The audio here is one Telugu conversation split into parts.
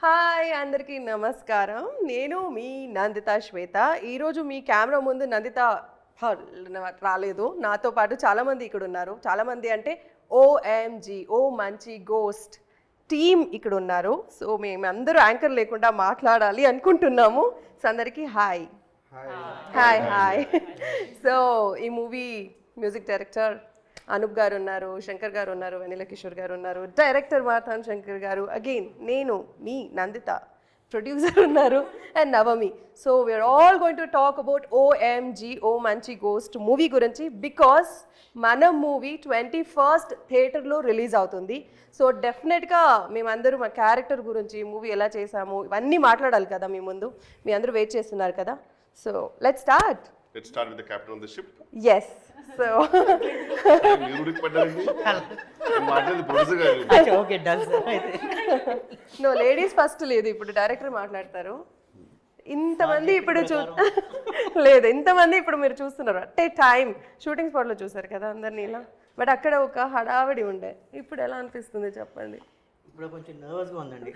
హాయ్ అందరికీ నమస్కారం. నేను మీ నందిత శ్వేత. ఈరోజు మీ కెమెరా ముందు నందిత రాలేదు. నాతో పాటు చాలామంది ఇక్కడ ఉన్నారు. చాలామంది అంటే OMG O Manchi ghost team ఇక్కడ ఉన్నారు. సో మేమందరూ యాంకర్ లేకుండా మాట్లాడాలి అనుకుంటున్నాము. సో అందరికీ హాయ్ హాయ్ హాయ్. సో ఈ మూవీ మ్యూజిక్ డైరెక్టర్ అనూప్ గారు ఉన్నారు, శంకర్ గారు ఉన్నారు, వెనిల కిషోర్ గారు ఉన్నారు, డైరెక్టర్ మాథాన్ శంకర్ గారు, అగైన్ నేను మీ నందిత, ప్రొడ్యూసర్ ఉన్నారు and Navami. So we are all going to talk about OMG O Manchi ghost movie గురించి. బికాస్ మన మూవీ 21st థియేటర్లో రిలీజ్ అవుతుంది. సో డెఫినెట్గా మేమందరూ మా క్యారెక్టర్ గురించి, మూవీ ఎలా చేసాము, ఇవన్నీ మాట్లాడాలి కదా మీ ముందు. మీ అందరూ వెయిట్ చేస్తున్నారు కదా. So let's start. Let's start with the captain of the ship. Yes. So okay done sir. అయితే నో లేడీస్ ఫస్ట్ లేదు, ఇప్పుడు డైరెక్టర్ మాట్లాడతారు. ఇంతమంది ఇప్పుడు లేదు, ఇంతమంది ఇప్పుడు మీరు చూస్తున్నారు అంటే టైం షూటింగ్ స్పాట్లో చూసారు కదా అందరినీ ఇలా. బట్ అక్కడ ఒక హడావిడి ఉండే. ఇప్పుడు ఎలా అనిపిస్తుంది చెప్పండి. ఇప్పుడు కొంచెం నర్వస్ గా ఉందండి.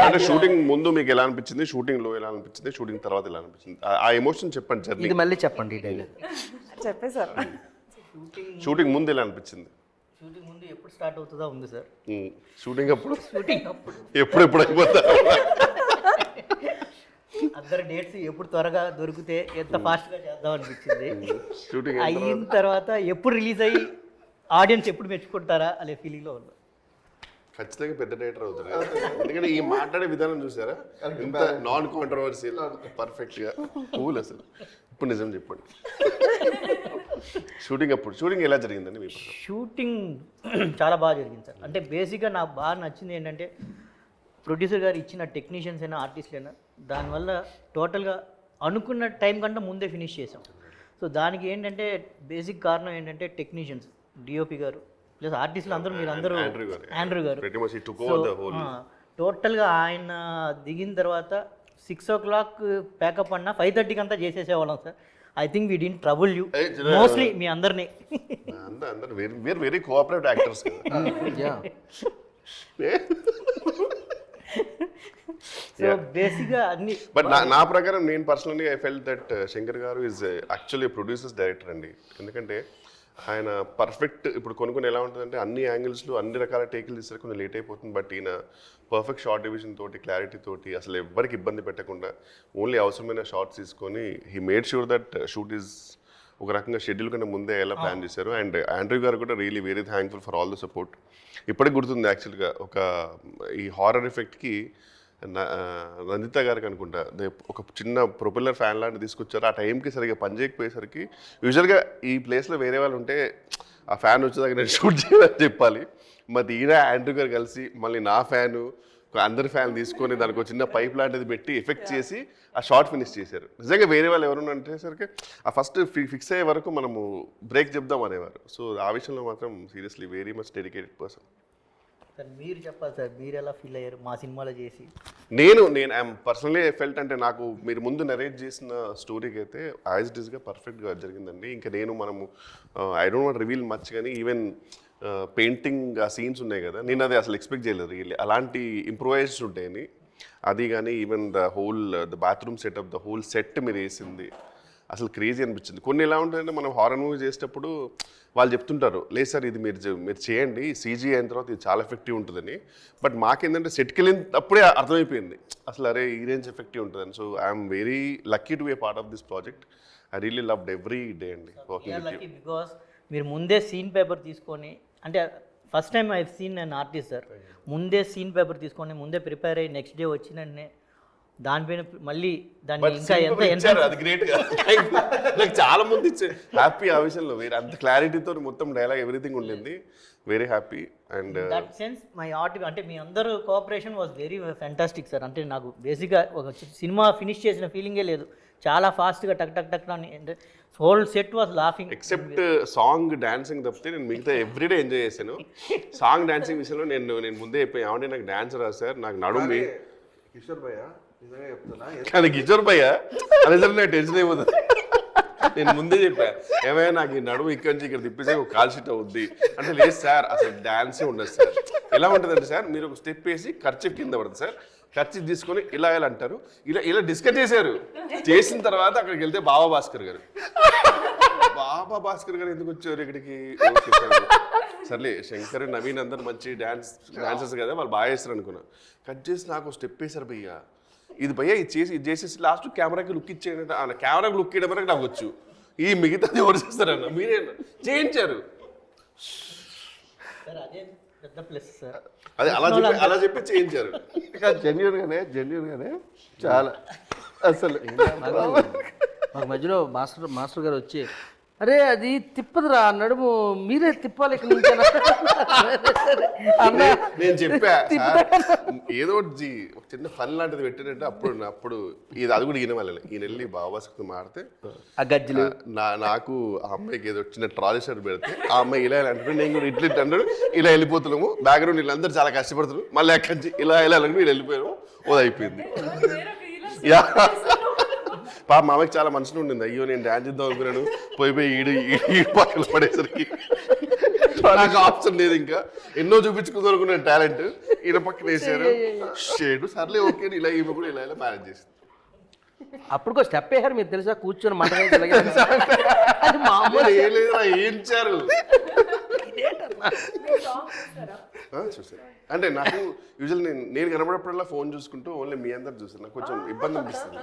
అంటే షూటింగ్ ముందు మీకు ఎలా అనిపించింది, షూటింగ్ లో ఎలా అనిపించింది, షూటింగ్ తర్వాత ఎలా అనిపించింది, ఆ ఎమోషన్ చెప్పండి. జర్నీ ఇది మళ్ళీ చెప్పండి డైలాగ్. చెప్పేశారు. షూటింగ్ ముందు ఎలా అనిపించింది? షూటింగ్ ముందు ఎప్పుడు స్టార్ట్ అవుతుందా ఉంది సార్. షూటింగ్ అప్పుడు షూటింగ్ అప్పుడు ఎప్పుడు అయిపోతా అందరు డేట్స్ ఎప్పుడు త్వరగా దొరికితే ఎంత ఫాస్ట్ గా చేద్దాం అనిపించింది. షూటింగ్ అయిన తర్వాత ఎప్పుడు రిలీజ్ అయ్యి ఆడియన్స్ ఎప్పుడు మెచ్చుకుంటారా అనే ఫీలింగ్ లో ఉన్నా. ఖచ్చితంగా పెద్ద డైరెక్టర్ అవుతారు. ఎందుకంటే ఈ మాట్లాడే విధానం చూసారా, ఇంత నాన్ కాంట్రవర్సియల్, పర్ఫెక్ట్ గా కూల్. అసలు ఇప్పుడు నిజం చెప్పండి, షూటింగ్ ఎలా జరిగిందండి మీ? షూటింగ్ చాలా బాగా జరిగింది సార్. అంటే బేసిక్గా నాకు బాగా నచ్చింది ఏంటంటే ప్రొడ్యూసర్ గారు ఇచ్చిన టెక్నీషియన్స్ అయినా ఆర్టిస్టులు అయినా దానివల్ల టోటల్గా అనుకున్న టైం కంటే ముందే ఫినిష్ చేసాం. సో దానికి ఏంటంటే బేసిక్ కారణం ఏంటంటే టెక్నీషియన్స్, డిఓపి గారు ప్లస్ ఆర్టిస్టులు అందరూ, మీరు అందరూ ఆండ్రూ గారు టోటల్గా ఆయన దిగిన తర్వాత 6 o'clock ప్యాకప్ అన్నా 5:30కి అంతా చేసేసేవాళ్ళం sir. I think we did trouble you mostly మీ అందరినీ. Very cooperative actors. సో బేసిక్గా అన్ని. బట్ నా ప్రకారం నేను personally I felt that Shankar గారు ఈజ్ యాక్చువల్లీ ప్రొడ్యూసర్స్ డైరెక్టర్ అండి. ఎందుకంటే ఆయన పర్ఫెక్ట్, ఇప్పుడు కొన్ని ఎలా ఉంటుందంటే అన్ని యాంగిల్స్లో అన్ని రకాల టేకులు తీస్తారు, కొంచెం లేట్ అయిపోతుంది. బట్ ఈయన పర్ఫెక్ట్ షార్ట్ డివిజన్ తోటి, క్లారిటీ తోటి, అసలు ఎవ్వరికి ఇబ్బంది పెట్టకుండా ఓన్లీ అవసరమైన షార్ట్స్ తీసుకొని he made sure that shoot is ఒక రకంగా షెడ్యూల్ కంటే ముందే ఎలా ప్లాన్ చేశారు. అండ్ ఆండ్రూ గారు కూడా really very thankful for all the support. ఇప్పటికి గుర్తుంది యాక్చువల్గా ఒక ఈ హారర్ ఎఫెక్ట్కి నందిత గారికి అనుకుంటా ఒక చిన్న ప్రొపెల్లర్ ఫ్యాన్ లాంటి తీసుకొచ్చారు. ఆ టైంకి సరిగ్గా పనిచేయకపోయేసరికి యూజువల్గా ఈ ప్లేస్లో వేరే వాళ్ళు ఉంటే ఆ ఫ్యాన్ వచ్చేదాకా నేను షూట్ చేయాలని చెప్పాలి. మరి ఈయన ఆండ్రూ గారు కలిసి మళ్ళీ నా ఫ్యాను అందరి ఫ్యాన్ తీసుకొని దానికి ఒక చిన్న పైప్ లాంటిది పెట్టి ఎఫెక్ట్ చేసి ఆ షార్ట్ ఫినిష్ చేశారు. నిజంగా వేరే వాళ్ళు ఎవరు అంటేసరికి ఆ ఫస్ట్ ఫిక్స్ అయ్యే వరకు మనము బ్రేక్ చెప్దాం అనేవారు. సో ఆ విషయంలో మాత్రం seriously very much dedicated person. Sir మీరు చెప్పాలి సార్, మీరు ఎలా ఫీల్ అయ్యారు మా సినిమాలో చేసి? నేను ఐఎమ్ పర్సనలీ ఫెల్ట్ అంటే నాకు మీరు ముందు నరేట్ చేసిన స్టోరీకి అయితే యాజ్ ఇట్ ఈస్గా పర్ఫెక్ట్గా జరిగిందండి. ఇంకా మనము I don't want reveal much, కానీ ఈవెన్ పెయింటింగ్ ఆ సీన్స్ ఉన్నాయి కదా, నేను అది అసలు ఎక్స్పెక్ట్ చేయలేదు రియల్లీ. అలాంటి ఇంప్రూవైజ్డ్ ఉంటాయని అది కానీ even the bathroom setup, the whole set మీరు వేసింది అసలు క్రేజీ అనిపించింది. కొన్ని ఎలా ఉంటుందంటే మనం హారర్ మూవీ చేసేటప్పుడు వాళ్ళు చెప్తుంటారు, లేదు సార్ ఇది మీరు చేయండి, సీజీ అయిన తర్వాత ఇది చాలా ఎఫెక్టివ్ ఉంటుందని. బట్ మాకేంటంటే సెట్కి వెళ్ళినప్పుడే అర్థమైపోయింది అసలు అరే ఈ రేంజ్ ఎఫెక్టివ్ ఉంటుందని. So I'm very lucky to be part of this project. I really loved every day అండి వర్కింగ్ విత్ యూ. బికాస్ మీరు ముందే సీన్ పేపర్ తీసుకొని, అంటే first time I seen an artist sir, ముందే సీన్ పేపర్ తీసుకొని ముందే ప్రిపేర్ అయ్యి నెక్స్ట్ డే వచ్చిన దానిపైన మళ్ళీ దాన్ని ఇంకా ఎంత అది గ్రేట్ గా నాకు చాలా మంది హ్యాపీ ఆ విషయంలో. వేరే అంత క్లారిటీతో మొత్తం డైలాగ్ ఎవ్రీథింగ్ ఉండింది. Very happy. And that sense my art అంటే మీ అందరూ cooperation was very fantastic sir. అంటే నాకు బేసిక్గా ఒక సినిమా ఫినిష్ చేసిన ఫీలింగే లేదు. చాలా ఫాస్ట్గా టక్ టక్ టక్ అని whole set was laughing. Except song dancing తప్పితే నేను మిగతా ఎవ్రీడే ఎంజాయ్ చేశాను. సాంగ్ డాన్సింగ్ విషయంలో నేను ముందే చెప్పాను, ఏమంటే నాకు డాన్స్ రాదు సార్, నాకు నడుము కిషోర్ భయ్య నిజంగా చెప్తున్నా, కానీ కిషోర్ భయ్య అదే సార్ నాకు టెన్షన్ అయిపోతుంది. నేను ముందే చెప్పా, ఏమైనా నాకు ఈ నడుము ఇక్కడ నుంచి ఇక్కడ తిప్పేసే ఒక కాల్ షీట్ అవుద్ది అంటే, లేదు సార్ అసలు డాన్సే ఉండదు సార్. ఎలా ఉంటుందంటే సార్, మీరు ఒక స్టెప్ వేసి ఖర్చు కింద పడుతుంది సార్, ఖర్చు తీసుకొని ఇలా ఇలా అంటారు, ఇలా ఇలా డిస్కస్ చేశారు. చేసిన తర్వాత అక్కడికి వెళ్తే బాబా భాస్కర్ గారు ఎందుకు వచ్చారు ఇక్కడికి? ఓకే సర్లే, శంకర్ నవీన్ అందరు మంచి డాన్సర్స్ కదా, వాళ్ళు బాగా చేస్తారు అనుకున్నా. కట్ చేసి నాకు స్టెప్ వేశారు భయ్యా. ఇది భయ్యా ఇది చేసేసి లాస్ట్ కెమెరాకి లుక్ ఇచ్చేయండి. కెమెరాకి లుక్ ఇవ్వడం వరకు నాకు వచ్చు, ఈ మిగతాది ఎవరు చేస్తారన్న మీరే చేయించారు. సార్ అదే పెద్ద ప్లస్ సార్. అదే అలా చెప్పి చేయించారు. జెన్యున్గానే చాలా అసలు మాకు మధ్యలో మాస్టర్ గారు వచ్చి, అరే అది తిప్పదురా నడుము, మీరే తిప్పాలి ఇక్కడ నుంచి అన్న. నేను చెప్పా ఏదో ఒకటి ఒక చిన్న ఫన్ లాంటిది పెట్టినట్టు. అప్పుడు ఇది అది కూడా ఈయన వాళ్ళని ఈయన వెళ్ళి బాబాస్కి మాడితే ఆ గజ్జలు నాకు ఆ అమ్మాయికి ఏదో చిన్న ట్రాలీ షర్ట్ పెడితే ఆ అమ్మాయి ఇలా అంటాడు, నేను కూడా ఇట్లా అంటాడు, ఇలా వెళ్ళిపోతున్నాము. బ్యాక్గ్రౌండ్ వీళ్ళందరూ చాలా కష్టపడుతున్నారు, మళ్ళీ ఎక్కడి నుంచి ఇలా అనుకుంటే వీళ్ళు వెళ్ళిపోయాము. ఓ అయిపోయింది. పాప మా అమ్మకి చాలా మనసులో ఉండింది, అయ్యో నేను డాన్స్ చేద్దాం అనుకున్నాను, పోయి ఈ పక్కన పడేసరికి నాకు ఆప్షన్ లేదు. ఇంకా ఎన్నో చూపించుకుందాం అనుకున్నాను టాలెంట్, ఈయన పక్కన వేసారు షేడు. సర్లే ఓకే, ఇలా ఈమె కూడా ఇలా మేనేజ్ చేసింది. అప్పుడు స్టెప్ వేసారు మీరు తెలుసా, కూర్చొని మాట అది మామూలు ఏం లేదు ఏంచారు చూసాను. అంటే నాకు యూజువల్ నేను కనబడేప్పుడల్లా ఫోన్ చూసుకుంటూ ఓన్లీ మీ అందరు చూసాను. నాకు కొంచెం ఇబ్బంది అనిపిస్తుంది,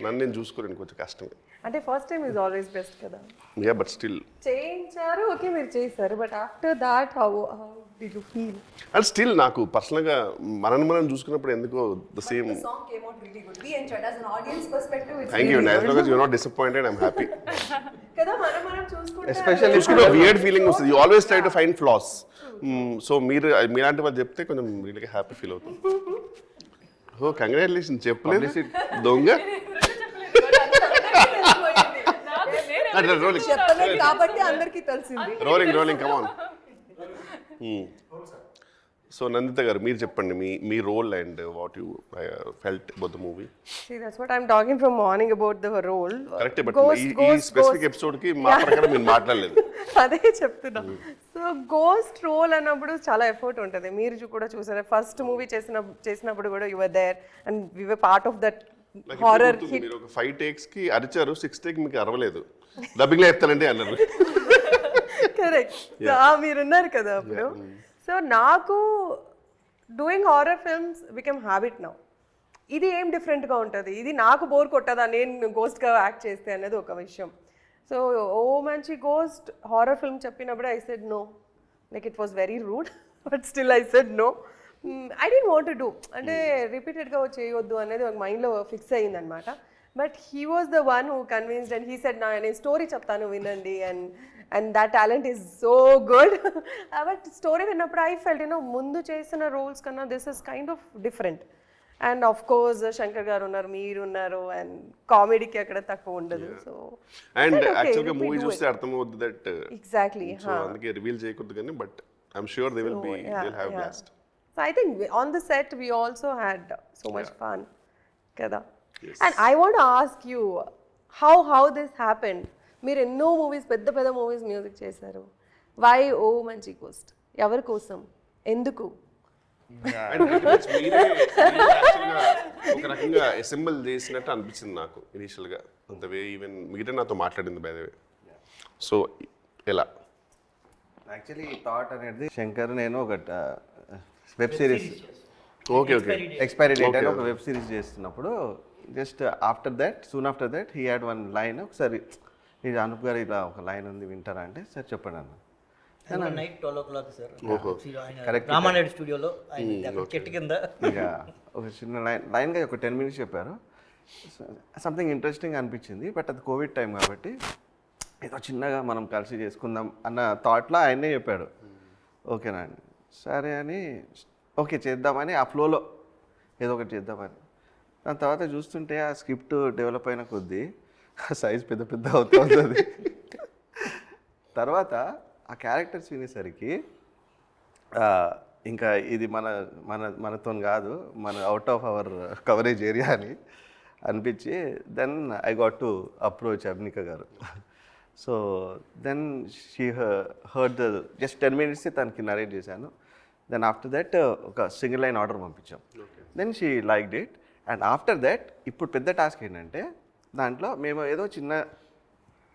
నన్ను నేను చూసుకోలేను, కొంచెం కష్టమే. అంటే first time is always best కదా. యా బట్ స్టిల్ చేయించారు, ఓకే మీరు చేశారు, but after that how did you feel? And still నాకు పర్సనల్గా మనం చూసుకున్నప్పుడు ఎందుకో the same. The song came out really good. We enjoyed as an audience perspective. It's thank you. As long as you are not disappointed, I'm happy. కదా మనం చూసుకుంటే చూసుకుంటే వియర్డ్ ఫీలింగ్ వస్తుంది. You always try to find flaws. So మీలాంటి వాళ్ళు చెప్తే కొంచెం రియల్గా హ్యాపీ ఫీల్ అవుతుంది. ఓ కంగ్రాచులేషన్ చెప్పలేదు దొంగ. చెప్పలేదు కాబట్టి అందరికీ తెలిసింది. Rolling come on. So Nanditha garu మీరు చెప్పండి మీ role and what you felt about the movie. See, that's what I'm talking from morning about the role. Correct, but ఈ స్పెసిఫిక్ ఎపిసోడ్ కి మా ప్రకారం మీరు మాట్లాడలేదు. అదే చెప్తున్నా. సో గోస్ట్ రోల్ అన్నప్పుడు చాలా ఎఫర్ట్ ఉంటుంది. మీరు కూడా చూసారు, ఫస్ట్ మూవీ చేసినప్పుడు కూడా you were there and we were part of that horror hit. మీరు ఒక 5 takes కి అరిచారు, 6th take మీకు అరవలేదు, డబ్బింగ్ లో చెప్తానండి అన్నారు. కరెక్ట్. మీరున్నారు కదా అప్పుడు. సో నాకు doing horror films become habit now. ఇది ఏం డిఫరెంట్గా ఉంటుంది, ఇది నాకు బోర్ కొట్టదా నేను గోస్ట్గా యాక్ట్ చేస్తే అనేది ఒక విషయం. So O Manchi ghost horror film చెప్పినప్పుడు I said no, like it was very rude, but still I said no. I don't want to do, అంటే రిపీటెడ్గా చేయొద్దు అనేది ఒక మైండ్లో ఫిక్స్ అయ్యిందనమాట. But he was the one who convinced and he said నేను స్టోరీ చెప్తాను వినండి, and that talent is so good. But story విన్నప్పుడు ఐ ఫెల్ట్ ముందు చేసిన రోల్స్ కన్నా this is kind of different. And of course Shankar గారు ఉన్నారు, మీరు ఉన్నారు, అండ్ కామెడీకి అక్కడ తక్కువ ఉండదు. సో అండ్ యాక్చువల్గా మూవీ చూస్తే అర్థమవుతుంది దట్ ఎగ్జాక్ట్లీ. సో అందుకే రివీల్ చేయకూడదు కానీ, but I'm sure they will have blast. So I think on the set we also had so much fun, kada. Yes. And I want to ask you how this happened. మీరు ఎన్నో మూవీస్ పెద్ద మూవీస్ మ్యూజిక్ చేశారు. Why oh Manchi ghost? ఎవరి కోసం, ఎందుకు? ఒక రకంగా అసెంబుల్ చేసినట్టు అనిపించింది నాకు ఇనిషియల్గా. అంత వే ఈవెన్ మిగతా నాతో మాట్లాడింది బై ద వే. సో ఎలా యాక్చువల్లీ థాట్ అనేది శంకర్ నేను ఒక web series okay expiry date అని ఒక వెబ్ సిరీస్ చేస్తున్నప్పుడు just after that he had one line, ఒకసారి ఇది అనూప్ గారు ఇలా ఒక లైన్ ఉంది వింటారా అంటే సార్ చెప్పండి అన్న. Night 12 o'clock sir, correct Ramanaidu స్టూడియోలో చెట్టు కింద ఇక ఒక చిన్న లైన్గా ఒక 10 minutes చెప్పారు. సంథింగ్ ఇంట్రెస్టింగ్ అనిపించింది. బట్ అది కోవిడ్ టైం కాబట్టి ఏదో చిన్నగా మనం కలిసి చేసుకుందాం అన్న థాట్లో ఆయనే చెప్పాడు. ఓకేనా అండి, సరే అని ఓకే చేద్దామని ఆ ఫ్లోలో ఏదో ఒకటి చేద్దామని. దాని తర్వాత చూస్తుంటే ఆ స్క్రిప్ట్ డెవలప్ అయిన కొద్దీ సైజ్ పెద్ద అవుతుంది. తర్వాత ఆ క్యారెక్టర్స్ వినేసరికి ఇంకా ఇది మనతో కాదు, మన out of our coverage area అని అనిపించి then I got to approach Abnika garu. So then she heard the just 10 minutes తనకి నరేట్ చేశాను. దెన్ ఆఫ్టర్ దట్ ఒక సింగిల్ లైన్ ఆర్డర్ పంపించాం. Then she liked it. And after that ఇప్పుడు పెద్ద టాస్క్ ఏంటంటే దాంట్లో మేము ఏదో చిన్న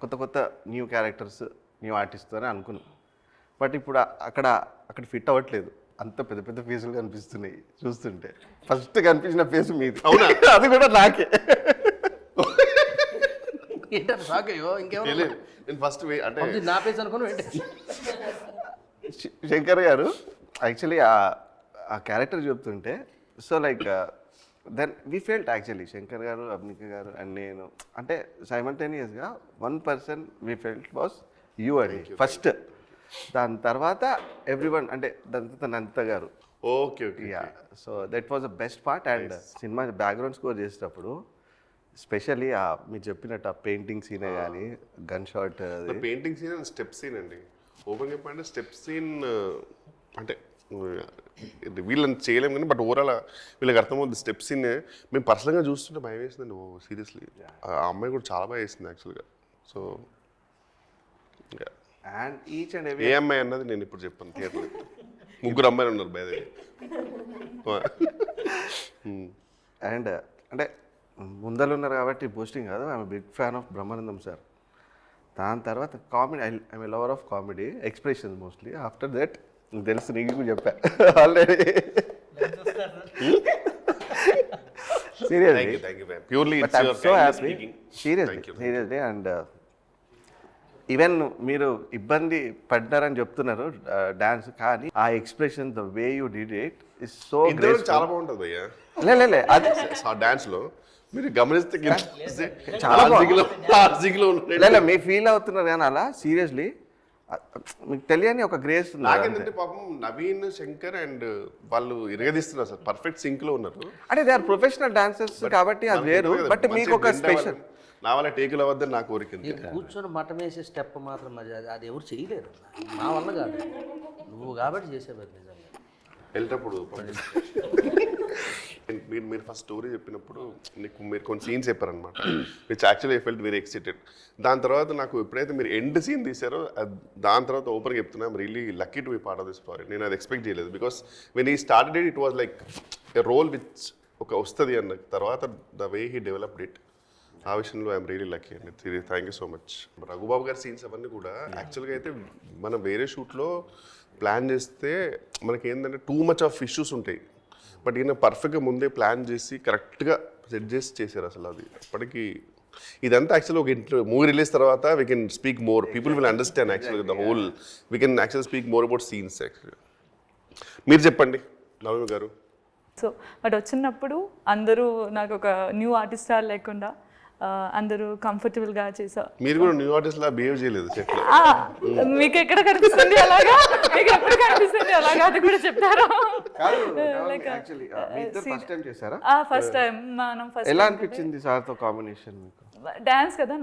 కొత్త న్యూ క్యారెక్టర్స్ న్యూ ఆర్టిస్ట్ అని అనుకున్నాం. బట్ ఇప్పుడు అక్కడ ఫిట్ అవ్వట్లేదు. అంత పెద్ద ఫేసులు కనిపిస్తున్నాయి చూస్తుంటే. ఫస్ట్ కనిపించిన ఫేస్ మీది. అవునా? అది కూడా నాకే. ఏంటంటే షాక్ అయ్యో ఇంకేమో నేను ఫస్ట్ అంటే నా పేస్ అనుకుని శంకర్ గారు యాక్చువల్లీ ఆ క్యారెక్టర్ చెప్తుంటే so like then we felt actually Shankar garu, Abnika garu and నేను అంటే సైమల్టేనియస్గా one person we felt was you అని ఫస్ట్. దాని తర్వాత ఎవ్రీవన్ అంటే Nanditha garu. Okay ya, so that was the best part. And సినిమా బ్యాక్గ్రౌండ్ స్కోర్ చేసేటప్పుడు స్పెషల్లీ మీరు చెప్పినట్టు ఆ పెయింటింగ్ సీనే కానీ gun shot painting scene and step scene అండి. ఓపెన్ చెప్పంటే స్టెప్ సీన్ అంటే వీళ్ళని చేయలేము కానీ బట్ ఓవరాల్ వీళ్ళకి అర్థమవుతుంది. స్టెప్ సీన్ మేము పర్సనల్గా చూస్తుంటే భయం వేసిందండి. ఓ సీరియస్లీ ఆ అమ్మాయి కూడా చాలా బాగా వేసింది యాక్చువల్గా. సో అండ్ ఈచ్ అండ్ ఏ అమ్మాయి అన్నది నేను ఇప్పుడు చెప్పాను థియేటర్లో. 3 అమ్మాయిలు ఉన్నారు బై ద వే. అండ్ అంటే ముందలు ఉన్నారు కాబట్టి బూస్టింగ్ కాదు. I'm big fan of Brahmanandam sir. దాని తర్వాత comedy, I'm a lover of comedy expressions mostly. After that తెలుసు నీకు చెప్పా already. Seriously purely so happy seriously. And even మీరు ఇబ్బంది పడ్డారని చెప్తున్నారు డాన్స్, కానీ ఆ expression the way you did it is so great. చాలా బాగుంటుంది భయ్యా. లే అది ఆ డాన్స్ లో మీరు గమనిస్తే చాలా చాలా మీ ఫీల్ అవుతున్నారు కానీ అలా సీరియస్లీ మీకు తెలియని ఒక గ్రేస్ ఉంది. నాకేంటంటే పాపం నవీన్, శంకర్ అండ్ వాళ్ళు ఇరగదీస్తున్నారు సార్. పర్ఫెక్ట్ సింక్ లో ఉన్నారు. అంటే దే ఆర్ ప్రొఫెషనల్ డాన్సర్స్ కాబట్టి అది వేరు. బట్ మీకు ఒక స్పెషల్ నా వల్ల టేకులు అవ్వద్దని నా కోరిక. కూర్చొని మటం వేసే స్టెప్ మాత్రం అది ఎవరు చేయలేరు. మా వల్ల కాదు, నువ్వు కాబట్టి చేసేవారు నిజంగా. వెళ్ళేటప్పుడు మీరు ఫస్ట్ స్టోరీ చెప్పినప్పుడు మీరు కొన్ని సీన్స్ చెప్పారనమాట, which actually I felt very excited. దాని తర్వాత నాకు ఎప్పుడైతే మీరు ఎండ్ సీన్ తీసారో దాని తర్వాత ఓపెన్గా చెప్తున్నా really lucky to be part of this story. నేను అది ఎక్స్పెక్ట్ చేయలేదు. బికాస్ వెన్ ఈ started it was like a role which ఒక వస్తుంది అన్న తర్వాత the way he developed it, ఆ విషయంలో ఐఎమ్ రియలీ లక్కీ అండి. Thank you so much. Raghubabu గారి సీన్స్ అవన్నీ కూడా యాక్చువల్గా అయితే మనం వేరే షూట్లో ప్లాన్ చేస్తే మనకి ఏంటంటే టూ మచ్ ఆఫ్ ఇష్యూస్ ఉంటాయి. బట్ ఈయన పర్ఫెక్ట్గా ముందే ప్లాన్ చేసి కరెక్ట్గా సెట్ చేసి చేశారు అసలు. అది అప్పటికి ఇదంతా యాక్చువల్లీ ఒక మూవీ రిలీజ్ తర్వాత we can speak more, people will understand యాక్చువల్గా the whole, we can actually speak more about scenes actually. మీరు చెప్పండి నవమి గారు. సో బట్ వచ్చినప్పుడు అందరూ నాకు ఒక న్యూ ఆర్టిస్ట్ లేకుండా అందరూ కంఫర్టబుల్గా చేశారు. మీరు కూడా న్యూ ఆర్టిస్ట్ లా బిహేవ్ చేయలేదు సెట్లో. మీకు ఎక్కడ కనిపిస్తుంది అలాగా, మీకు ఎప్పుడు కనిపిస్తుంది అలాగా, అది కూడా చెప్పారు. ఫస్ట్ టైం మనం ఎలా అనిపించింది సార్తో కాంబినేషన్ మీకు? డాన్స్ కదా,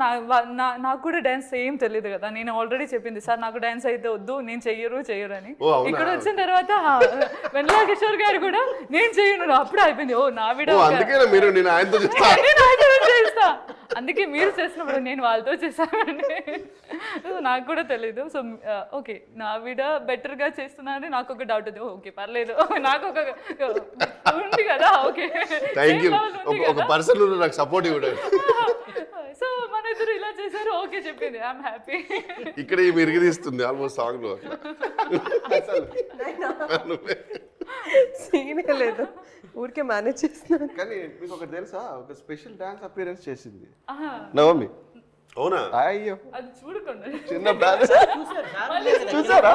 నాకు కూడా డాన్స్ ఏం తెలియదు కదా. నేను ఆల్రెడీ చెప్పింది సార్ నాకు డాన్స్ అయితే వద్దు, నేను చెయ్యరు అని. ఇక్కడ వచ్చిన తర్వాత వెన్నెల కిషోర్ గారు కూడా నేను చెయ్యను, అప్పుడు అయిపోయింది. ఓ నా వీడియో చేస్తా, అందుకే మీరు చేసినప్పుడు నేను వాళ్ళతో చేశానండి. నాకు కూడా తెలీదు. సో ఓకే నా వీడియో బెటర్గా చేస్తున్నానని నాకు ఒక డౌట్ ఉంది. ఓకే పర్లేదు, నాకు ఒక ఉంది కదా. ఓకే సో మన ఇద్దరు ఇలా చేశారు, ఓకే చెప్పింది, ఐఎమ్ హ్యాపీ. ఇక్కడ మెరుగు తీస్తుంది ఆల్మోస్ట్ సాంగ్ లో. సీనే లేదు, ఊరికే మేనేజ్ చేస్తున్నాను. కానీ మీకు ఒకటి తెలుసా, ఒక స్పెషల్ డాన్స్ అపియరెన్స్ చేసింది నవమి. అవునా? అయ్యో అది చూడకుండా చిన్న డాన్స్ చూసారా?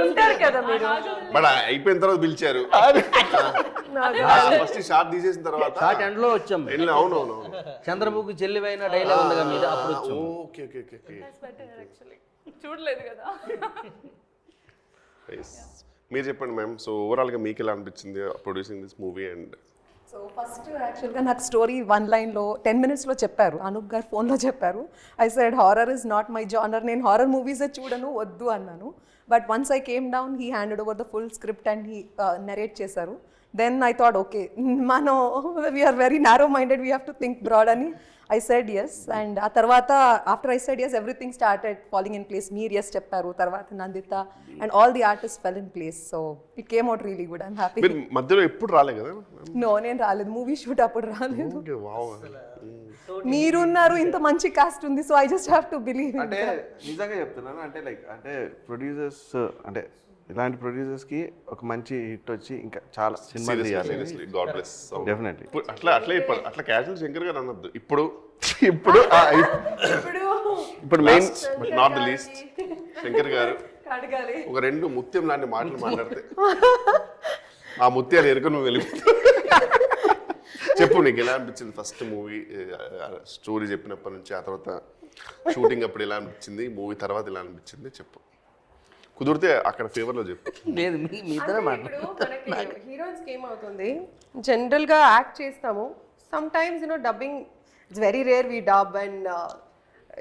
ఉంటారు కదా మీరు. బట్ అయిపోయిన తర్వాత పిలిచారు, ఫస్ట్ షార్ట్ తీసేసిన తర్వాత షార్ట్ ఎండ్ లో వచ్చాం. అవునవును, చంద్రముఖి చెల్లివైన డైలాగ్ ఉంది కదా మీద, అప్పుడు వచ్చాం. Okay okay okay. చూడలేదు కదా. మీరు చెప్పండి మ్యామ్. సో ఓవరాల్గా మీకు ఎలా అనిపించింది producing this movie? And so first యాక్చువల్గా నాకు స్టోరీ 1 లైన్లో 10 minutesలో చెప్పారు, అనూప్ గారు ఫోన్లో చెప్పారు. I said horror is not my genre, నేను హారర్ మూవీసే చూడను, వద్దు అన్నాను. But once I came down he handed over the full script and he narrate చేశారు. దెన్ ఐ థాట్ ఓకే మనం we are very narrow minded, we have to think broad అని I said yes, and ఆ తర్వాత after I said yes, everything started falling in place. మీరు yes చెప్పారు, తర్వాత Nandita, and all the artists fell in place. So it came out really good. I'm happy. మీరు మధ్యలో ఎప్పుడు రాలే కదా? No, నేను రాలేదు, మూవీ షూట్ అప్పుడు రాలేదు. Okay, wow. మీరున్నారు, ఇంత మంచి కాస్ట్ ఉంది, so I just have to believe. అంటే నిజంగా చెప్తున్నాను, అంటే లైక్ అంటే ప్రొడ్యూసర్స్ అంటే ఇలాంటి ప్రొడ్యూసర్స్కి ఒక మంచి హిట్ వచ్చి ఇంకా చాలా సినిమాలు తీయాలి. Seriously, God bless. డెఫినెట్లీ. అట్లా క్యాజువల్ శంకర్ గారు అనొద్దు. ఇప్పుడు main but not the least Shankar గారు అడగాలి. ఒక 2 ముత్యం లాంటి మాటలు మాట్లాడితే ఆ ముత్యాలు ఎరుక నువ్వు వెళ్ళిపోతావు. చెప్పు, నీకు ఎలా అనిపించింది ఫస్ట్ మూవీ స్టోరీ చెప్పినప్పటి నుంచి, ఆ తర్వాత షూటింగ్ అప్పుడు ఎలా అనిపించింది, మూవీ తర్వాత ఎలా అనిపించింది చెప్పు. కుదిరితే అక్కడ ఫేవర్లో చెప్పు. లేదు మీతోనే హీరోయిన్స్ కి ఏమవుతుంది, జనరల్ గా యాక్ట్ చేస్తాము, some times dubbing it's very rare we dub, and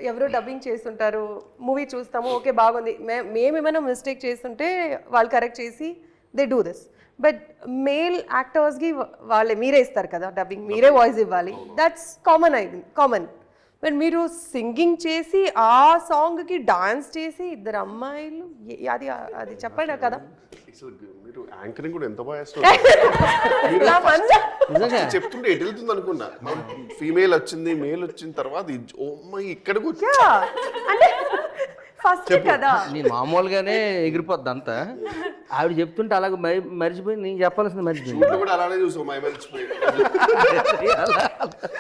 ఎవరో డబ్బింగ్ చేస్తుంటారు, మూవీ చూస్తాము, ఓకే బాగుంది, మేమేమైనా మిస్టేక్ చేస్తుంటే వాళ్ళు కరెక్ట్ చేసి they do this. But male యాక్టర్స్కి వాళ్ళే మీరే ఇస్తారు కదా డబ్బింగ్, మీరే వాయిస్ ఇవ్వాలి, దట్స్ కామన్. బట్ మీరు సింగింగ్ చేసి ఆ సాంగ్కి డాన్స్ చేసి ఇద్దరు అమ్మాయిలు, అది చెప్పండి కదా. మీరు యాంకరింగ్ కూడా ఎంత బాగా నా మనసు చెప్తుంటే ఎటు వెళ్తుంది అనుకున్నా. ఫీమేల్ వచ్చింది, మేల్ వచ్చిన తర్వాత ఓ అమ్మాయి ఇక్కడికి వచ్చి అంటే ఫస్ట్ కదా నేను మామూలుగానే ఎగిరిపోద్ది అంతా. ఆవిడ చెప్తుంటే అలాగే మర్చిపోయి నేను చెప్పాల్సింది మర్చిపోయింది. షూట్లో కూడా అలానే చూసాం, మై మర్చిపోయి.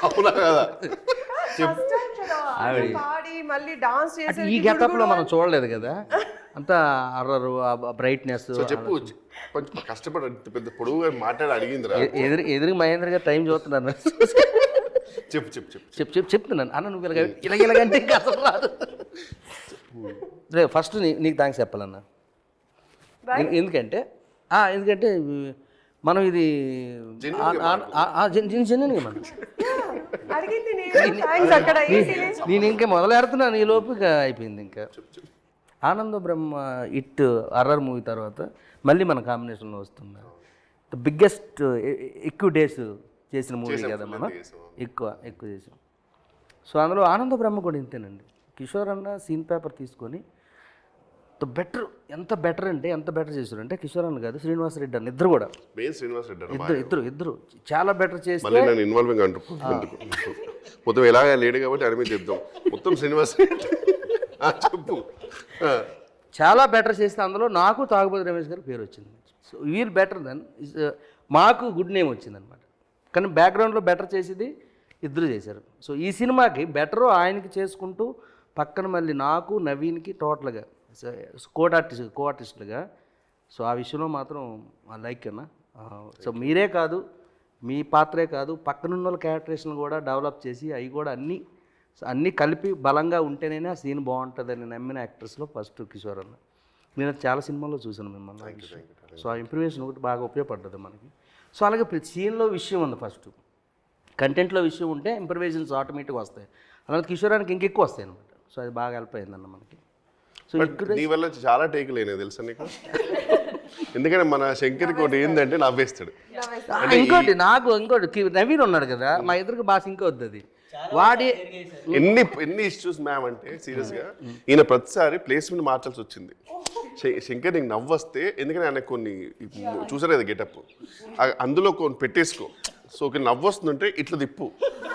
అవునా కదా? పాడి మళ్ళీ డాన్స్ అంటే చేసి ఈ గెటప్ లో మనం చూడలేదు కదా, అంతా అర్రరు బ్రైట్నెస్. సో చెప్పు, కొంచెం కష్టపడి పెద్ద పొడుగుగా మాట్లాడి అడిగిందిరా. ఎదురు మహేంద్ర గారు టైం చూస్తున్నాను. చెప్పు చెప్పు చెప్పు చెప్తున్నాను అన్న, నువ్వు ఇలాగంటే ఇంకా అసలు రాదు. ఫస్ట్ నీకు థ్యాంక్స్ చెప్పాలన్నా. ఎందుకంటే మనం ఇది జెన్యున్గా మనం అడిగింది థ్యాంక్స్ అక్కడ నేను ఇంకా మొదలెడుతున్నాను, ఈ లోపు ఇక అయిపోయింది. ఇంకా ఆనంద బ్రహ్మ ఇట్ అర్రర్ మూవీ తర్వాత మళ్ళీ మన కాంబినేషన్లో వస్తుంది. ద బిగ్గెస్ట్ ఎక్కువ డేస్ చేసిన మూవీ కదా మనం, ఎక్కువ చేసాం. సో అందులో ఆనంద బ్రహ్మ కూడా ఇంతేనండి. కిషోర్ అన్న సీన్ పేపర్ తీసుకొని బెటర్, ఎంత బెటర్ చేశారంటే కిషోర్ అన్న కాదు, శ్రీనివాస్ రెడ్డి అన్న ఇద్దరు కూడా, శ్రీనివాస్ రెడ్డి ఇద్దరు చాలా బెటర్ చేసి మళ్ళీ నన్ను ఇన్వాల్వింగ్ అంటున్నాను. మొత్తం ఎలాగ లేడు కాబట్టి అనిమే చెప్తాం. మొత్తం శ్రీనివాస్ రెడ్డి చెప్పు. చాలా బెటర్ చేస్తే అందులో నాకు తాగుబోతు రమేష్ గారి పేరు వచ్చింది. సో వీల్ బెటర్ దెన్ మాకు గుడ్ నేమ్ వచ్చింది అనమాట. కానీ బ్యాక్గ్రౌండ్లో బెటర్ చేసేది ఇద్దరు చేశారు. సో ఈ సినిమాకి బెటరు ఆయనకి చేసుకుంటూ పక్కన మళ్ళీ నాకు నవీన్కి టోటల్గా కో ఆర్టిస్టులుగా. సో ఆ విషయంలో మాత్రం లైక్ అన్న. సో మీరే కాదు, మీ పాత్రే కాదు, పక్కనున్న వాళ్ళ క్యారెక్టరేషన్ కూడా డెవలప్ చేసి అవి కూడా అన్నీ కలిపి బలంగా ఉంటేనే ఆ సీన్ బాగుంటుందని నమ్మిన యాక్టర్స్లో ఫస్ట్ కిషోర్ అన్న. నేను చాలా సినిమాల్లో చూసాను మిమ్మల్ని. సో ఆ ఇంప్రూవేషన్ ఒకటి బాగా ఉపయోగపడుతుంది మనకి. సో అలాగే ప్రతి సీన్లో విషయం ఉంది, ఫస్ట్ కంటెంట్లో విషయం ఉంటే ఇంప్రూవేషన్స్ ఆటోమేటిక్గా వస్తాయి. అలాగే కిషోరానికి ఇంకెక్కువ వస్తాయి అనమాట. సో అది బాగా హెల్ప్ అయిందన్న మనకి. సో నీ వల్ల చాలా టేక్ లేనే తెలుసా నీకు? ఎందుకంటే మన శంకర్కి ఒకటి ఏంటంటే నవ్వేస్తాడు. ఇంకోటి నవీన్ ఉన్నాడు కదా, మా ఇద్దరికి బాగా సింక్ అవుతుంది అది. వాడి ఎన్ని ఇష్యూస్ మ్యామ్ అంటే సీరియస్గా ఈయన ప్రతిసారి ప్లేస్మెంట్ మార్చాల్సి వచ్చింది. శంకర్ నీకు నవ్వొస్తే, ఎందుకంటే ఆయన కొన్ని చూసారు కదా గెటప్, అందులో కొన్ని పెట్టేసుకో. సో ఒక నవ్వొస్తుందంటే ఇట్లా తిప్పు,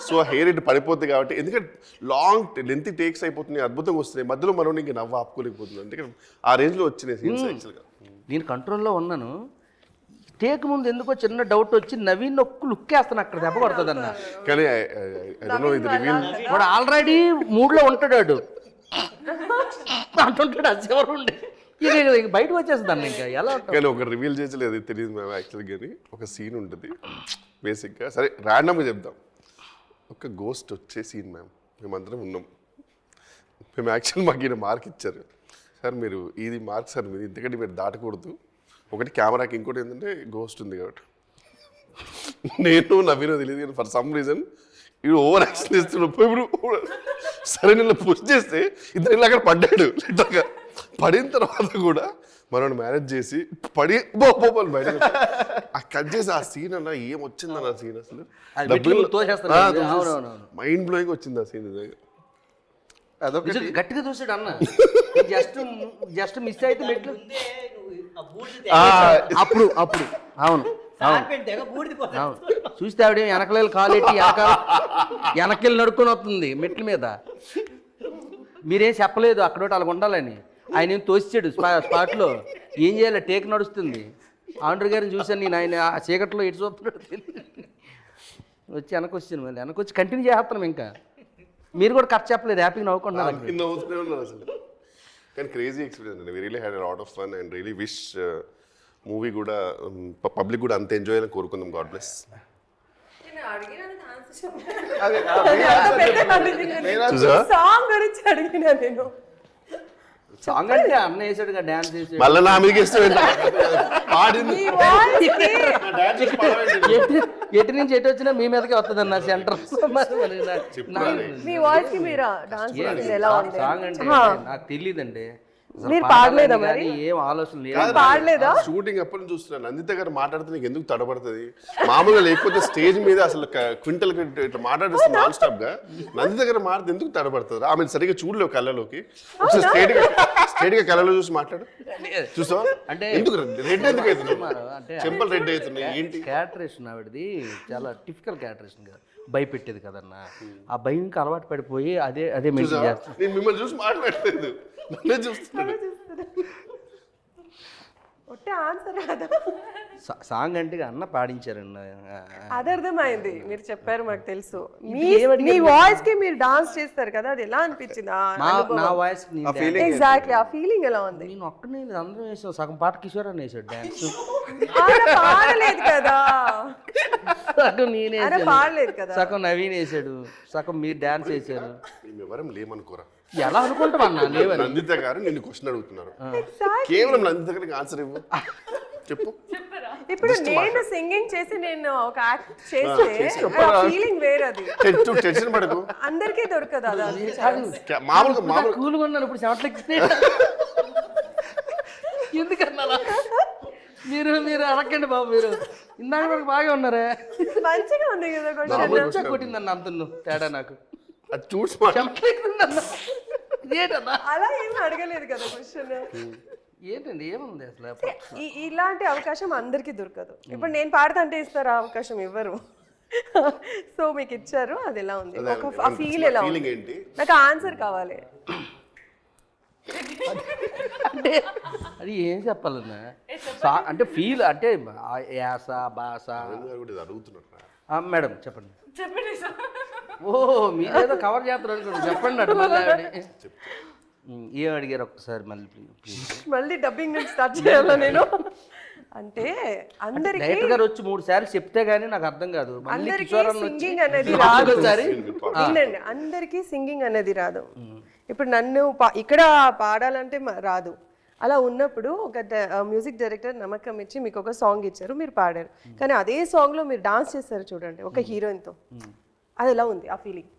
సో హెయిర్ ఇటు పడిపోద్ది కాబట్టి, ఎందుకంటే లెంత్ టేక్స్ అయిపోతుంది, అద్భుతంగా వస్తున్నాయి, మధ్యలో మనం ఇంక నవ్వు ఆపుకోలేకపోతుంది. ఎందుకంటే ఆ రేంజ్లో వచ్చినాయి సీన్స్. యాక్చువల్గా నేను కంట్రోల్లో ఉన్నాను. టేక్ ముందు ఎందుకో చిన్న డౌట్ వచ్చి నవీన్ ఒక్క లుక్ వేస్తాను, అక్కడ దెబ్బ పడుతుంది అన్న. కానీ ఇది రివీల్, వాడు ఆల్రెడీ మూడ్లో ఉంటాడు అంటుంటాడు, అది ఎవరు ఉండే ఇక బయటకు వచ్చేస్తుంది ఇంకా ఎలా. కానీ ఒక రివీల్ చేసలేదు తెలియదు మేము యాక్చువల్గా. కానీ ఒక సీన్ ఉంటుంది బేసిక్గా, సరే ర్యాండమ్గా చెప్దాం. ఒక గోస్ట్ వచ్చే సీన్ మ్యామ్, మేమందరం ఉన్నాం. మేము యాక్చువల్ మాకు ఈయన మార్క్ ఇచ్చారు, సార్ మీరు ఇది మార్క్ సార్ మీరు ఇంతకంటే మీరు దాటకూడదు, ఒకటి కెమెరాకి, ఇంకోటి ఏంటంటే గోస్ట్ ఉంది కాబట్టి. నేను నవీనో తెలియదు కానీ ఫర్ సమ్ రీజన్ ఇవి ఓవర్ యాక్షన్ చేస్తున్నాడు. ఇప్పుడు సరే నేను పుష్ చేస్తే ఇద్దరు ఇలా అక్కడ పడ్డాడు. ఇట్లాగా పడిన తర్వాత కూడా మనం మ్యారేజ్ చేసి పడి బొబ్బోలు బయట ఆ కట్ చేసి ఆ సీన్ అన్న ఏం వచ్చిందన్న సీన్ అసలు మైండ్ బ్లోయింగ్ వచ్చింది ఆ సీన్ అదొక గట్టిగా చూసాడు అన్న జస్ట్ మిస్ అయితే మెట్లు అప్పుడు అవును అవును చూస్తే ఆవిడ వెనకలేలు కాలెట్టి వెనకెళ్ళి నడుకొని వస్తుంది మెట్ల మీద. మీరేం చెప్పలేదు అక్కడ అలా ఉండాలని. ఆయన ఏం తోసిచ్చాడు స్పాట్లో. ఏం చేయాలి, టేక్ నడుస్తుంది. ఆండ్రు గారిని చూశాను నేను, ఆయన ఆ చీకట్లో ఎటు చూస్తున్నాడు వచ్చి వెనక్కి వచ్చాను. మళ్ళీ వెనక్కి వచ్చి కంటిన్యూ చేస్తున్నాం. ఇంకా మీరు కూడా కట్ చెప్పలేదు, హ్యాపీగా నవ్వుకుంటున్నారు. అసలు కానీ క్రేజీ ఎక్స్పీరియన్స్ అండి. We really had lot of fun and really wish movie కూడా పబ్లిక్ కూడా అంత ఎంజాయ్ అని కోరుకుందాం. God bless. సాంగ్ గురించి అడిగినా నేను. సాంగ్ అంటే అన్న వేసాడు కదా, డాన్స్ చేసాడు. మళ్ళీ నా మీదకి ఎటు నుంచి ఎటు వచ్చినా మీ మీదకే వస్తుంది అన్న సెంటర్. మీ వాయిస్ కి మీరు డాన్స్ ఎలా ఉంది? సాంగ్ అంటే నాకు తెలియదండి. మీరు పాడలేదా మరి? ఏం ఆలోచన లేదు. పాడలేదా? షూటింగ్ అప్పటి నుంచి చూస్తున్నాను. నందిత గారు మాట్లాడితే నీకు ఎందుకు తడబడుతుంది? మామూలుగా లేకపోతే స్టేజ్ మీద అసలు క్వింటల్ ఇట్లా మాట్లాడిస్తుంది నాన్ స్టాప్ గా. నందిత గారు మాట్లాడితే ఎందుకు తడబడుతుంది? ఆమె సరిగ్గా చూడలేవు కళ్ళలోకి. ఒకసారి స్ట్రేట్ గా కళ్ళలో చూసి మాట్లాడు. చూసావా? అంటే ఎందుకు రెడ్ ఎందుకు అవుతుంది? చెంపలు రెడ్ అవుతున్నాయి ఏంటి? క్యాటరేషన్ ఆవిడది చాలా టిపికల్ క్యాటరేషన్ కదా, భయపెట్టేది కదన్నా. ఆ భయంకి అలవాటు పడిపోయి అదే మెయింటైన్ చేస్తాను. నేను మిమ్మల్ని చూసి మాట్లాడలేదు, చూస్తున్నాడు. సాంగ్ అంటే అన్న పాడించారండి. అది అర్థమైంది, మీరు చెప్పారు, మాకు తెలుసు. మీ వాయిస్ కి మీరు డాన్స్ చేస్తారు కదా, అది ఎలా అనిపించింది? నా వాయిస్ ఎగ్జాక్ట్లీ ఆ ఫీలింగ్ ఎలా ఉంది? నేను ఒక్కనే అందరం వేసాం. సగం పాట కిషోర్ అని వేసాడు డాన్స్. పాడలేదు కదా, సగం నేనే పాడలేదు కదా, సగం నవీన్ వేసాడు, సగం మీరు డాన్స్ వేసారు. ఎవరం లేమనుకోరా, ఎలా అనుకుంటాం అన్న లేవని. నందిత గారు నిన్ను క్వశ్చన్ అడుగుతున్నారు, కేవలం నందిత గారికి ఆన్సర్ ఇవ్వు. చెప్పు. ఇప్పుడు నేను సింగింగ్ చేసి నేను ఒక యాక్ట్ చేస్తే ఫీలింగ్ వేరది. టెన్షన్ పడకు, అందరికీ దొరకదు అది. మామూలుగా కూల్గా ఉన్నాను ఇప్పుడు చెమట్లకి. ఎందుకన్నా మీరు అడగండి బాబు. మీరు ఇందాక వరకు బాగా ఉన్నారే, మంచిగా ఉంది కదా క్వశ్చన్. కొట్టిందన్న అంత తేడా నాకు. అది చూసి అలా ఏం అడగలేదు కదా క్వశ్చన్. ఏంటండి ఏముంది అసలు? ఇలాంటి అవకాశం అందరికీ దొరకదు. ఇప్పుడు నేను పాడుతుంటే ఇస్తారా అవకాశం? ఇవ్వరు. సో మీకు ఇచ్చారు, అది ఎలా ఉంది? ఆ ఫీల్ ఎలా ఉంది? నాకు ఆన్సర్ కావాలి. అంటే అది ఏం చెప్పాలన్నా, అంటే ఫీల్ అంటే యాస భాష. మేడం చెప్పండి. ఓ మీరేదో కవర్ చేస్తారు అనుకోండి, చెప్పండి అటు. మళ్ళీ ఏం అడిగారు ఒక్కసారి మళ్ళీ డబ్బింగ్ నుంచి స్టార్ట్ చేయాలా నేను? అంటే అందరికి డైరెక్టర్ గారు వచ్చి 3 సార్లు చెప్తే గానీ నాకు అర్థం కాదు. అందరికీ సింగింగ్ అనేది రాదు. అందరికీ సింగింగ్ అనేది రాదు. ఇప్పుడు నన్ను ఇక్కడ పాడాలంటే రాదు. అలా ఉన్నప్పుడు ఒక మ్యూజిక్ డైరెక్టర్ నమ్మకం ఇచ్చి మీకు ఒక సాంగ్ ఇచ్చారు, మీరు పాడారు. కానీ అదే సాంగ్లో మీరు డాన్స్ చేస్తారు చూడండి ఒక హీరోయిన్తో, అది ఎలా ఉంది ఆ ఫీలింగ్?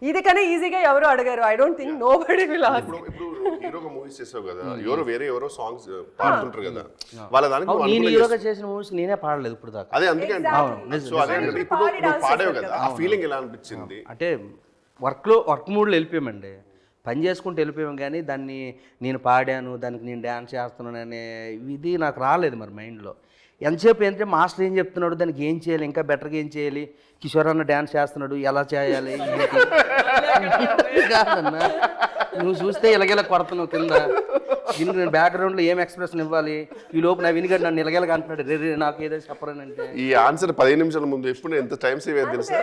ఇది కన్నా ఈజీగా ఎవరు అడగారు. I don't think nobody will ask. ఇప్పుడు హీరోగా మూవీస్ చేసావు కదా, ఎవరో సాంగ్స్ పాడుతుంటారు కదా, వాళ్ళ దానికి నేను హీరోగా చేసిన మూవీస్ నేనే పాడలేదు ఇప్పుడు దాకా. అదే అందుకే సో అదే ఇప్పుడు పాడావు కదా, ఆ ఫీలింగ్ ఎలా అనిపించింది? అంటే వర్క్ మూడ్లో వెళ్ళిపోయామండి, పని చేసుకుంటూ వెళ్ళిపోయాం. కానీ దాన్ని నేను పాడాను, దానికి నేను డ్యాన్స్ చేస్తున్నాను అనే ఇది నాకు రాలేదు మరి మైండ్లో. ఎంతసేపు ఏంటంటే మాస్టర్ ఏం చెప్తున్నాడు, దానికి ఏం చేయాలి, ఇంకా బెటర్గా ఏం చేయాలి, కిషోర్ అన్న డ్యాన్స్ చేస్తున్నాడు ఎలా చేయాలి కాదన్నా. నువ్వు చూస్తే ఇలాగేలా కొడుతున్నావు కింద, దీనికి నేను బ్యాక్గ్రౌండ్లో ఏం ఎక్స్ప్రెషన్ ఇవ్వాలి, ఈ లోపు నా వినిగడ్ నన్ను ఇలాగేలా అంటున్నాడు, రే నాకు ఏదో చెప్పరానంటే. ఈ ఆన్సర్ 15 నిమిషాల ముందు ఎప్పుడు ఎంత టైం సేవ్ అయ్యేది తెలుసా?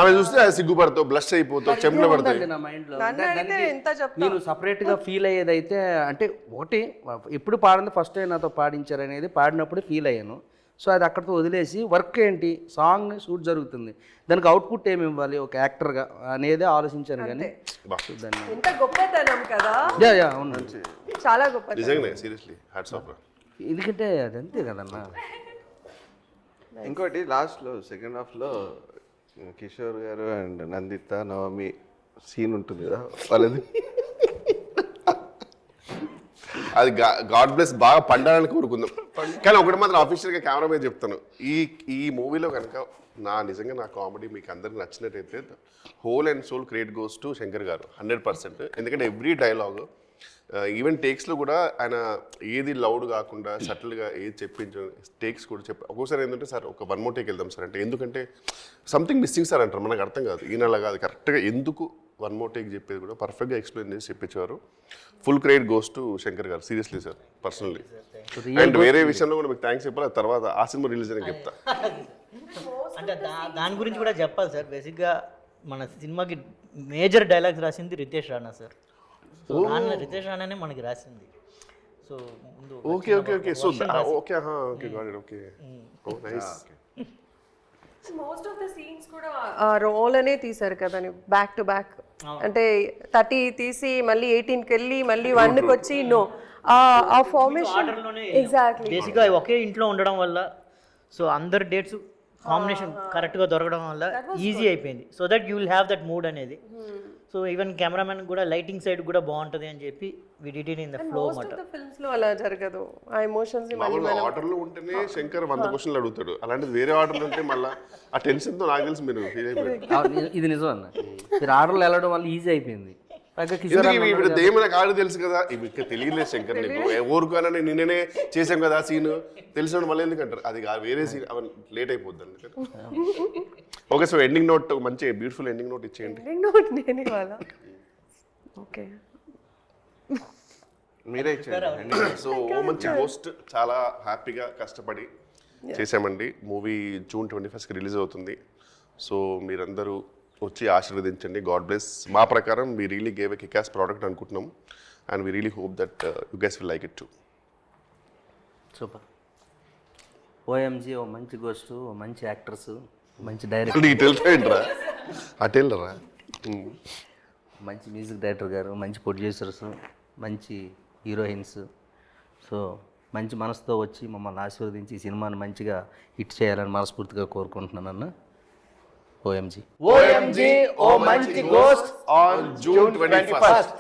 ఆమె చూస్తే సిగ్గుపడతావు, బ్లష్ అయిపోతావు, చెంపలు పడతాయి నా మైండ్లో. నేను సపరేట్గా ఫీల్ అయ్యేది అయితే అంటే ఒకటి ఎప్పుడు పాడింది ఫస్ట్ టైం నాతో పాడించారు అనేది పాడినప్పుడు ఫీల్ అయ్యాను. సో అది అక్కడితో వదిలేసి వర్క్ ఏంటి, సాంగ్ షూట్ జరుగుతుంది, దానికి అవుట్పుట్ ఏమి ఇవ్వాలి ఒక యాక్టర్గా అనేది ఆలోచించాను. కానీ ఎంత గొప్పతనం కదా, అవును చాలా గొప్ప. Seriously hats off. ఎందుకంటే అది అంతే కదన్నా. ఇంకోటి లాస్ట్లో సెకండ్ హాఫ్లో కిషోర్ గారు అండ్ నందిత నవమి సీన్ ఉంటుంది కదా వాళ్ళది, అది గాడ్ బ్లెస్ బాగా పండాలని కోరుకుందాం. కానీ ఒకటి మాత్రం ఆఫీషియల్గా కెమెరా మీద చెప్తాను, ఈ మూవీలో కనుక నిజంగా నా కామెడీ మీకు అందరికి నచ్చినట్టయితే whole and soul credit goes to Shankar garu 100%. ఎందుకంటే ఎవ్రీ డైలాగ్ ఈవెన్ టేక్స్లో కూడా ఆయన ఏది లౌడ్ కాకుండా సటిల్గా ఏది చెప్పించు టేక్స్ కూడా ఒక్కోసారి ఏంటంటే సార్ ఒక 1 more టేక్ వెళ్దాం సార్ అంటే, ఎందుకంటే సంథింగ్ మిస్సింగ్ సార్ అంటారు, మనకు అర్థం కాదు. ఈయన అలా కాదు, కరెక్ట్గా ఎందుకు 1 more టేక్ చెప్పేది కూడా పర్ఫెక్ట్గా ఎక్స్ప్లెయిన్ చేసి చెప్పించేవారు. Full credit goes to Shankar garu, seriously sir, personally. And వేరే విషయంలో కూడా మీకు థ్యాంక్స్ చెప్పాలి, తర్వాత ఆ సినిమా రిలీజ్ అని చెప్తా. అంటే దాని గురించి కూడా చెప్పాలి సార్. బేసిక్గా మన సినిమాకి మేజర్ డైలాగ్స్ రాసింది రితేష్ రాణా సార్. సో దాన్ని రితేష్ రాణానే మనకి రాసింది. సో ముందు okay okay okay so okay okay got it okay oh nice. Most of the scenes కూడా రోల్ అనే తీశారు కదా బ్యాక్ టు బ్యాక్. అంటే 30 తీసి మళ్ళీ 18కి వెళ్ళి మళ్ళీ 1కి వచ్చి ఆ ఫార్మేషన్ ఎగ్జాక్ట్లీ. బేసిక్గా ఒకే ఇంట్లో ఉండడం వల్ల సో అందరు డేట్స్ కాంబినేషన్ కరెక్ట్గా దొరకడం వల్ల ఈజీ అయిపోయింది. So that you will have that mood అనేది. సో ఈవెన్ కెమెరామెన్ కూడా లైటింగ్ సైడ్ కూడా బాగుంటుంది అని చెప్పి we did it in the flow అన్నమాట. ఫిల్మ్స్ లో అలా జరగదు. ఆ ఎమోషన్స్ మామూలుగా ఆర్డర్లో ఉంటేనే శంకర్ 100 క్వశ్చన్లు అడుగుతాడు, అలాంటిది వేరే ఆర్డర్లు ఉంటే మళ్ళీ ఆ టెన్షన్తో నాకు తెలిసి మీరు ఫీల్ అయిపోయారు. ఇది నిజం అన్న, మీరు ఆర్డర్లు వెళ్ళడం వల్ల ఈజీ అయిపోయింది. ఇప్పుడు దేమి నాకు ఆడు తెలుసు కదా, ఇవి ఇక్కడ తెలియలేదు శంకర్ నీకు ఊరుకోనని నిన్ననే చేసాం కదా సీన్, తెలిసిన మళ్ళీ ఎందుకంటారు అది వేరే సీన్ అవన్నీ లేట్ అయిపోద్ది అందుకని. ఓకే సో ఎండింగ్ నోట్ మంచి బ్యూటిఫుల్ ఎండింగ్ నోట్ ఇచ్చేయండి. నేను ఇవాళ ఓకే మీరే ఇచ్చారు. సో ఓ మంచి పోస్ట్ చాలా హ్యాపీగా కష్టపడి చేసామండి. మూవీ June 21st రిలీజ్ అవుతుంది. సో మీరందరూ వచ్చి ఆశీర్వదించండి. God bless. మా ప్రకారం we really gave a kickass product అనుకుంటున్నాం and we really hope that you guys will like it too. Super. OMG O Manchi ghost, ఓ మంచి యాక్టర్స్, మంచి డైరెక్టర్, నీకు తెలుసా అటెళ్ళరా, మంచి మ్యూజిక్ డైరెక్టర్ గారు, మంచి ప్రొడ్యూసర్స్, మంచి హీరోయిన్స్. సో మంచి మనసుతో వచ్చి మమ్మల్ని ఆశీర్వదించి ఈ సినిమాని మంచిగా హిట్ చేయాలని మనస్ఫూర్తిగా కోరుకుంటున్నాను అన్న. OMG O Manchi ghost on June 21st.